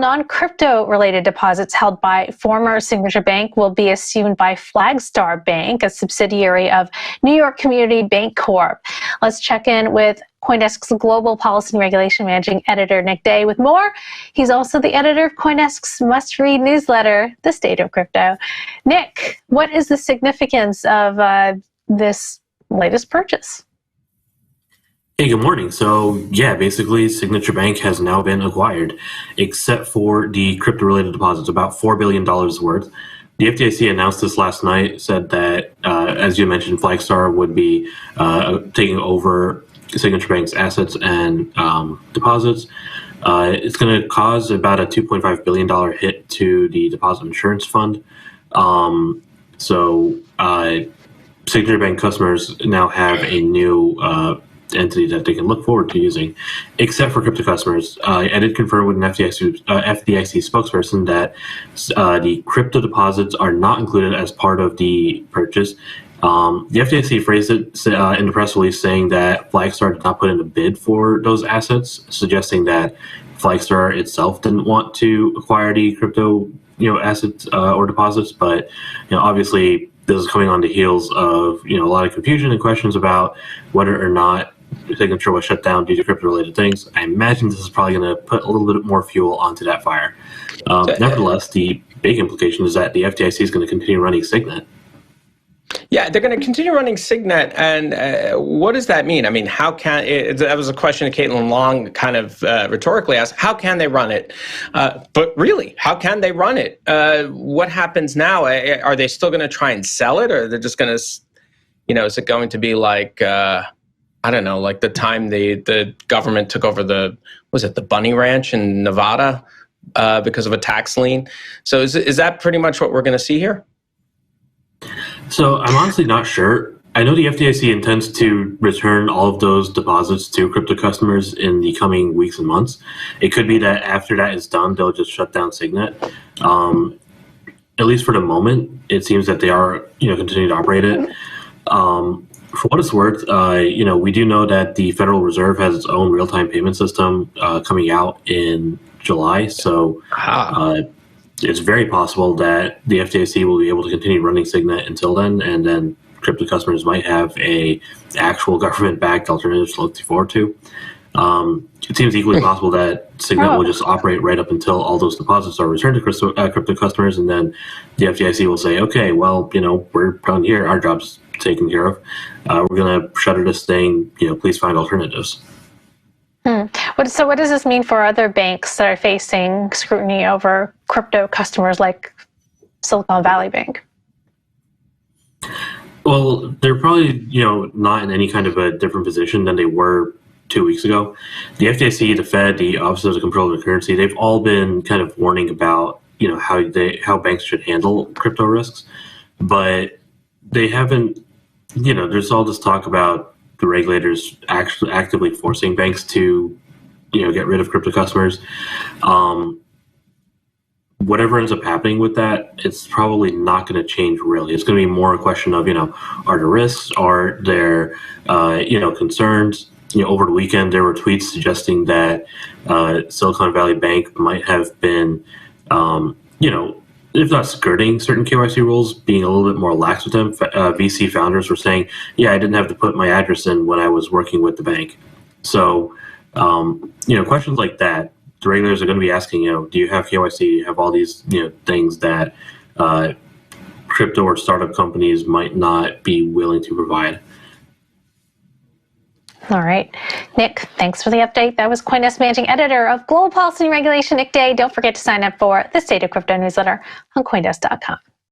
non-crypto related deposits held by former Signature Bank will be assumed by Flagstar Bank, a subsidiary of New York Community Bancorp. Let's check in with CoinDesk's Global Policy and Regulation Managing Editor, Nick Day, with more. He's also the editor of CoinDesk's must-read newsletter, The State of Crypto. Nick, what is the significance of this latest purchase? Hey, good morning. So, yeah, basically, Signature Bank has now been acquired, except for the crypto-related deposits, about $4 billion worth. The FDIC announced this last night, said that, as you mentioned, Flagstar would be taking over Signature Bank's assets and deposits. It's going to cause about a $2.5 billion hit to the deposit insurance fund. Signature Bank customers now have a new entity that they can look forward to using, except for crypto customers. I did confirm with an FDIC spokesperson that the crypto deposits are not included as part of the purchase. The FDIC phrased it in the press release saying that Flagstar did not put in a bid for those assets, suggesting that Flagstar itself didn't want to acquire the crypto, assets or deposits. But obviously, this is coming on the heels of a lot of confusion and questions about whether or not Signature was shut down due to crypto-related things. I imagine this is probably going to put a little bit more fuel onto that fire. Nevertheless, the big implication is that the FDIC is going to continue running Signet. Yeah, they're going to continue running Signet, and what does that mean? I mean, how can that was a question Caitlin Long kind of rhetorically asked. How can they run it? But really, how can they run it? What happens now? Are they still going to try and sell it, or they're just going to, is it going to be like I don't know, like the time the government took over the Bunny Ranch in Nevada because of a tax lien? So is that pretty much what we're going to see here? So I'm honestly not sure. I know the FDIC intends to return all of those deposits to crypto customers in the coming weeks and months. It could be that after that is done, they'll just shut down Signet. At least for the moment, it seems that they are, continuing to operate it. For what it's worth, we do know that the Federal Reserve has its own real-time payment system coming out in July. So it's very possible that the FDIC will be able to continue running Signet until then, and then crypto customers might have a actual government-backed alternative to look forward to. It seems equally possible that Signet will just operate right up until all those deposits are returned to crypto customers, and then the FDIC will say, okay, well, we're done here. Our job's taken care of. We're going to shutter this thing. Please find alternatives. So what does this mean for other banks that are facing scrutiny over crypto customers like Silicon Valley Bank? Well, they're probably, not in any kind of a different position than they were 2 weeks ago. The FDIC, the Fed, the Office of the Comptroller of the Currency, they've all been kind of warning about, how banks should handle crypto risks. But they haven't, there's all this talk about the regulators actually actively forcing banks to, get rid of crypto customers. Whatever ends up happening with that, it's probably not going to change really. It's going to be more a question of, are there risks? Are there, concerns? Over the weekend, there were tweets suggesting that Silicon Valley Bank might have been, if not skirting certain KYC rules, being a little bit more lax with them. VC founders were saying, yeah, I didn't have to put my address in when I was working with the bank. So, questions like that, the regulators are going to be asking, do you have KYC? Do you have all these, things that crypto or startup companies might not be willing to provide? All right. Nick, thanks for the update. That was CoinDesk Managing Editor of Global Policy and Regulation, Nick Day. Don't forget to sign up for the State of Crypto newsletter on CoinDesk.com.